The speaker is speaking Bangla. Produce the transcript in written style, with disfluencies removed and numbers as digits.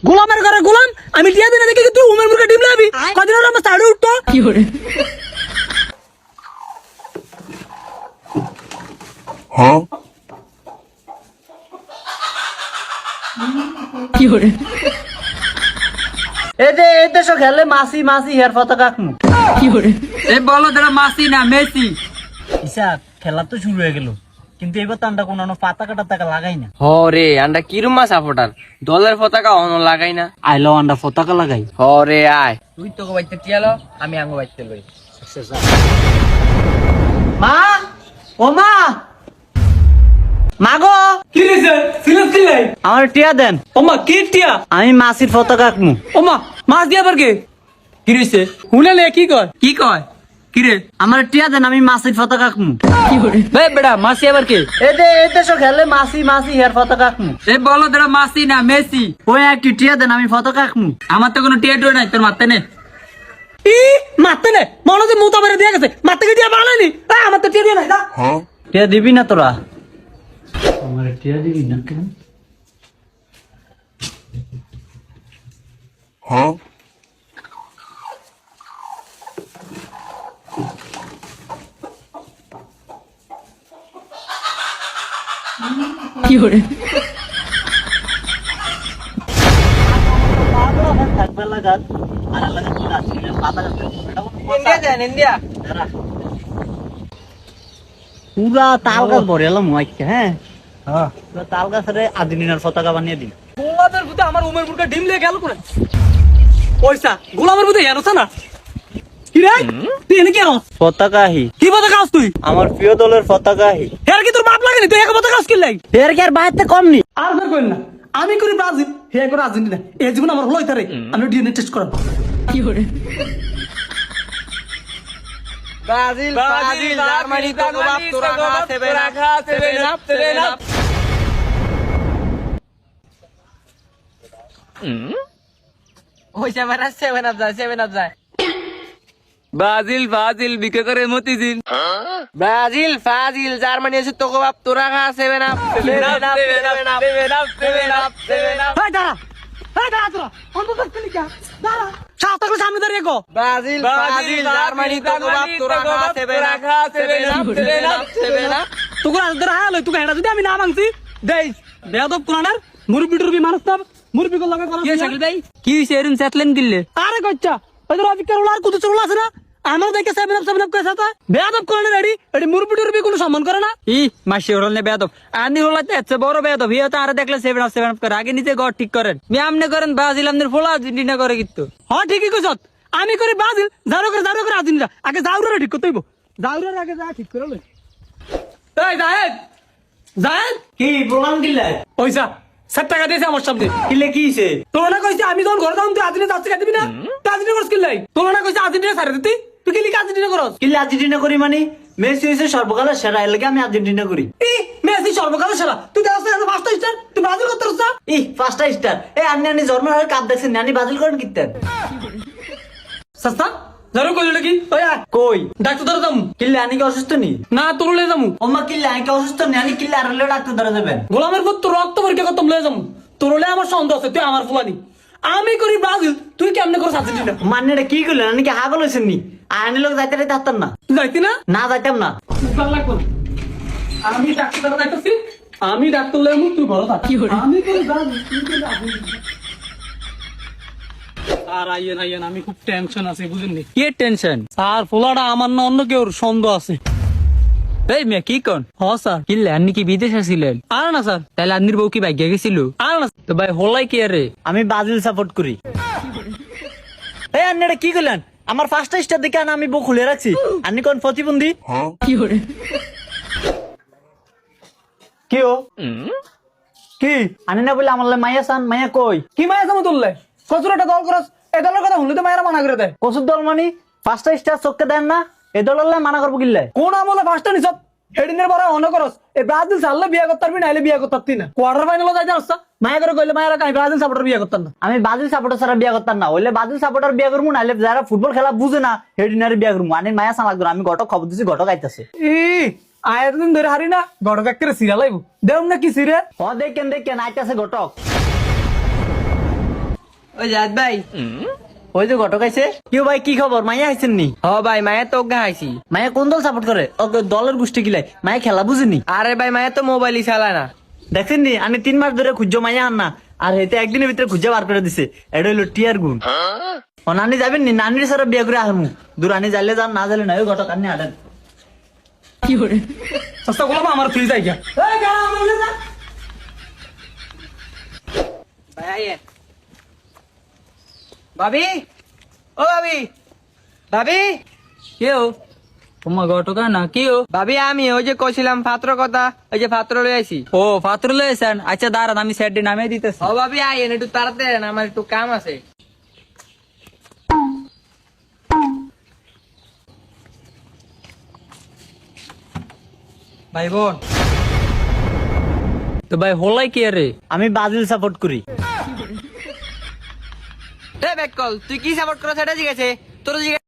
গোলামের ঘরে গোলাম আমি টিয়া দিনে দেখি তুই উমের মুখে ডিম লাবি কদিন হলো আমার সাড়ে উঠতো কি করে হ্যাঁ কি করে এই দেশ খেলে মাসি মাসি হের পতাকা আঁকমু কি করে এই বলো তোরা মাসি না মেসি ইসা খেলা তো শুরু হয়ে গেল কিন্তু এবার তো আমরা কোনো পাতাকা টাতাকা লাগাই না হরে আন্ডা কিরুমা সাপোর্টার দলের পতাকা অন লাগাই না আইলো আমরা পতাকা লাগাই হরে আয় তুই তো বাইতে টিয়ালো আমি আঙ্গ বাইতে লই মা ও মা মাগো কি রেছে সিলেস কি লাই আমার টিয়া দেন ওমা কি টিয়া আমি মাসির পতাকা আঁকমু ওমা মাছ দিয়া পারকে কি রেছে হুনে লে কি কয় কি কয় কি রে আমার টিয়া দেন আমি মাসির পতাকা আঁকমু কি করে বে বেটা মাছি আবার কে এই দেশ খেলে মাসি মাসি হের পতাকা আঁকমু এই বলো তোরা মাসি না মেসি ওই একটি টিয়া দেন আমি পতাকা আঁকমু আমার তো কোনো টিয়া টিয়া নাই তোর মারতে নে ই মারতে নে মনে হচ্ছে মুতা মেরে দিয়ে গেছে মারতে গিয়ে টিয়া বানাইনি আমার তো টিয়া দিয়ে নাই দা হ্যাঁ টিয়া দিবি না তোরা আমার টিয়া দিবি না কেন হ্যাঁ কি করে থাকবে লাগাত আর লাগাত আসলে পাতা ইন্ডিয়া দেন ইন্ডিয়া পুরা তাল গাছ ভরে এলাম মাইকে হ্যাঁ হ্যাঁ পুরা তাল গাছের আদিনিনার পতাকা বানিয়ে দিন গোলামের বুতে আমার উমের মুখে ডিম লে গেল কোন পয়সা গোলামের বুতে এনছ না কি রে তুই এনে কি আনছ পতাকাহি কি পতা কাজ তুই আমার প্রিয় দলের পতাকাহি এর কি তোর বাপ লাগেনি তুই এক পতা কাজ কি লাই এর কি আর বাইতে কম নি আর বের করেন না আমি করি ব্রাজিল হে করে আর্জেন্টিনা এই জীবন আমার হলোই তারে আমি ডিএনএ টেস্ট করাবো কি করে ব্রাজিল ব্রাজিল জার্মানি তো বাপ তোরা খা সেভেন আপ ওই সেভেন আপ যায় ব্রাজিল ফাজিল বিকে করে মতিঝিল ব্রাজিল ফাজিল জার্মানি এসে তোকে বাপ তোরা খা সেভেন আপ হাই দাঁড়া তোরা অন্তত খেলি কা দাঁড়া সাত টাকা সামনে দাঁড়িয়ে গো ব্রাজিল ফাজিল জার্মানি তোকে বাপ তোরা খা সেভেন আপ তোকে তোরা হ্যাঁ লই তোকে হেডা যদি আমি না মাংছি দেই বেয়াদব কোনার মুরবি টুরবি মানুষ না মুরবি কো লাগা কি শাকিল ভাই কি হইছে এরম সেটলেন দিলে আরে কচ্চা ওই তোর অফিকার আর কত চুল আছে না আমার দেখে সেভেন আপ কইছা তা বেয়াদব কোনার রেডি এডি মুরবি টুরবি কোনো সম্মান করে না ই মাসি হরলে বেয়াদব আনি হলাতে এত বড় বেয়াদব হিয়া তো আর দেখলে সেভেন আপ করে আগে নিজে ঘর ঠিক করেন মি আমনে করেন ব্রাজিল আমনের ফোলা আর্জেন্টিনা করে কিন্তু হ্যাঁ ঠিকই কইছ আমি করি ব্রাজিল জারো করে আর্জেন্টিনা আগে জাউরে ঠিক করতে হইব জাউরের আগে যা ঠিক করে লই এই জাহেদ কি বললাম দিলে পয়সা 7 টাকা দিয়েছে আমার সামনে কিলে কি হইছে তোর না কইছে আমি যখন ঘরে যাম তুই আর্জেন্টিনা যাচ্ছে দিবি না তুই আর্জেন্টিনা করছ কি লাই তোর না কইছে আর্জেন্টিনা ছাড়ে দিতি তুই কি লিখে আর্জেন্টিনা করছ কিলে আর্জেন্টিনা করি মানে মেসি হইছে সর্বকালের সেরা এর লাগে আমি আর্জেন্টিনা করি ই মেসি সর্বকালের সেরা তুই তো আসলে পাঁচটা স্টার তুই ব্রাজিল করতে রস ই পাঁচটা স্টার এই আন্নি জন্মের হয়ে কাপ দেখছেন নানি ব্রাজিল করেন কিতেন সস্তা জারো কইল নাকি ওই আয় কই ডাক্তার ধরে যাম কিলে আনি কি অসুস্থ নি না তোর লয়ে যামু ওমা কিলে আনি কি অসুস্থ নি আনি কিলে আর হলে ডাক্তার ধরে যাবেন গোলামের পুত তোর রক্ত পরীক্ষা করতাম লয়ে যামু তোর লয়ে আমার সন্দেহ আছে তুই আমার ফুলানি আমি করি ব্রাজিল তুই কেমনে করছ আর্জেন্টিনা মানে এটা কি করলেন আনি কি হাগল হইছেন নি আনি লোক যাইতে রাইতে পারতাম না তুই যাইতি না না যাইতাম না ভালো লাগবে না। আমি ডাক্তার ধরে যাইতেছি আমি ডাক্তার লয়ে মুখ তুই ভালো থাক আমি করি ব্রাজিল তুই করি আর্জেন্টিনা আর আইয়েন আমি খুব টেনশন আছে বুঝেননি কি টেনশন আর ফোলাটা আমার না অন্য কেউ সন্দেহ আছে এই মেয়ে কি কোন হ স্যার কিলে আনি কি বিদেশে ছিলেন আর না স্যার তাহলে আন্নির বউ কি ভাগ্যে গেছিল আর না তো ভাই হলাই কি আরে আমি ব্রাজিল সাপোর্ট করি এই আন্নি এটা কি করলেন আমার ফার্স্টটা স্টার দেখে আনা আমি বউ খুলে রাখছি আন্নি কোন প্রতিবন্ধী হ্যাঁ কি করে কি ও কি আনি না বলে আমার মাইয়া সান মাইয়া কই কি মায়া যাবো তুললে কচুর একটা দল করস এই দলের কথা শুনলে তো মায়েরা মানা করে দেয় কসুর দল মানি ফার্স্টটা স্টার চোখকে দেন না এ দলের মানা করবো কিনলে কোন আমলে ফার্স্ট নিছ এডিনের বড় অন করস এই ব্রাজিল সারলে বিয়ে করতে পারবি নাইলে বিয়ে করতে পারতি না কোয়ার্টার ফাইনালে যাইতে আসছ মায়া করে কইলে মায়েরা কাই ব্রাজিল সাপোর্টার বিয়ে করতাম না আমি ব্রাজিল সাপোর্টার ছাড়া বিয়ে করতাম না হইলে ব্রাজিল সাপোর্টার বিয়ে করবো নাইলে যারা ফুটবল খেলা বুঝে না হেডিনারে বিয়ে করবো আনি মায়া সান লাগবে না। আমি ঘটক খবর দিচ্ছি ঘটক আইতাছে ই আয়ের দিন ধরে হারি না গড় একটা সিরিয়াল আইব দেউম না কি সিরিয়াল দেখেন আইতাছে ঘটক ওই জাত ভাই ওই যে ঘটক আইছে। কি ভাই কি খবর, মাইয়া আইছেন নি? হ ভাই মায়া তো হাইছি। মাইয়া কোন দল সাপোর্ট করে? দলের গোষ্ঠী কিলাই মাইয়া খেলা বুঝেনি। আরে ভাই মায়া তো মোবাইলই চালায় না। দেখছেন নি আমি 3 মাস ধরে খুঁজো মাইয়া আন না, আর এতে একদিনের ভিতরে খুঁজে বার করে দিছে। এটা হইলো টিয়ার গুণ। ও নানি যাবেন নি? নানির সারা বিয়ে করে আহমু। দূর আনি যাইলে যান, না যাইলে না। ওই ঘটক আনি আটেন। কি করে সস্তা গোলাম আমার তুই যাই গিয়া ভাই আইয়েন। ভাবি ও ভাবি, ভাবি কেউ তোমার ঘটকা না কেউ ভাবি আমি ওই যে কইছিলাম পাত্র কথা, ওই যে পাত্র লই আইছি। ও পাত্র লয়েছেন? আচ্ছা দাঁড়ান আমি সেট নামে দিতেছি। ও ভাবি আইয়েন, একটু তাড়াতাড়ি আইয়েন, আমার একটু কাম আছে। ভাই বোন তো ভাই হলাই কি রে? আমি ব্রাজিল সাপোর্ট করি। এ বেকল তুই কি সাপোর্ট করছ সেটা জিজ্ঞাসে তোর জিজ্ঞাসা